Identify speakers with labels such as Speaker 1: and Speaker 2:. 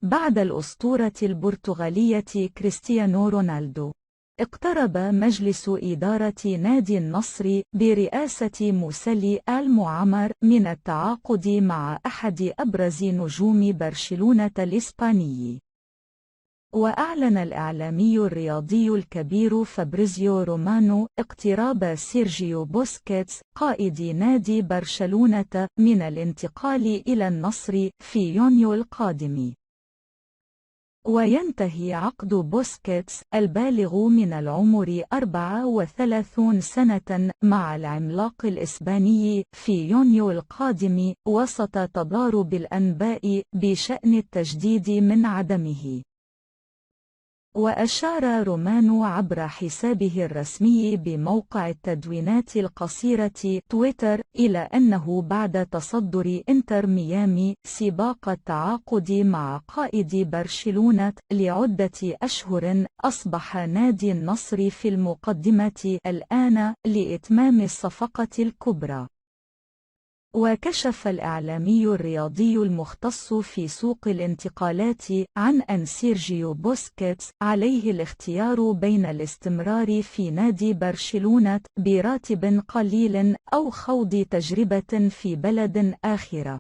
Speaker 1: بعد الأسطورة البرتغالية كريستيانو رونالدو، اقترب مجلس إدارة نادي النصر برئاسة موسى المعمر من التعاقد مع أحد أبرز نجوم برشلونة الإسباني. وأعلن الإعلامي الرياضي الكبير فابريزيو رومانو اقتراب سيرجيو بوسكيتس قائد نادي برشلونة من الانتقال إلى النصر في يونيو القادم. وينتهي عقد بوسكيتس البالغ من العمر 34 سنة مع العملاق الإسباني في يونيو القادم وسط تضارب الأنباء بشأن التجديد من عدمه. وأشار رومانو عبر حسابه الرسمي بموقع التدوينات القصيرة تويتر إلى أنه بعد تصدر إنتر ميامي سباق التعاقد مع قائد برشلونة لعدة أشهر، أصبح نادي النصر في المقدمة الآن لإتمام الصفقة الكبرى. وكشف الإعلامي الرياضي المختص في سوق الانتقالات عن أن سيرجيو بوسكيتس عليه الاختيار بين الاستمرار في نادي برشلونة براتب قليل أو خوض تجربة في بلد آخر.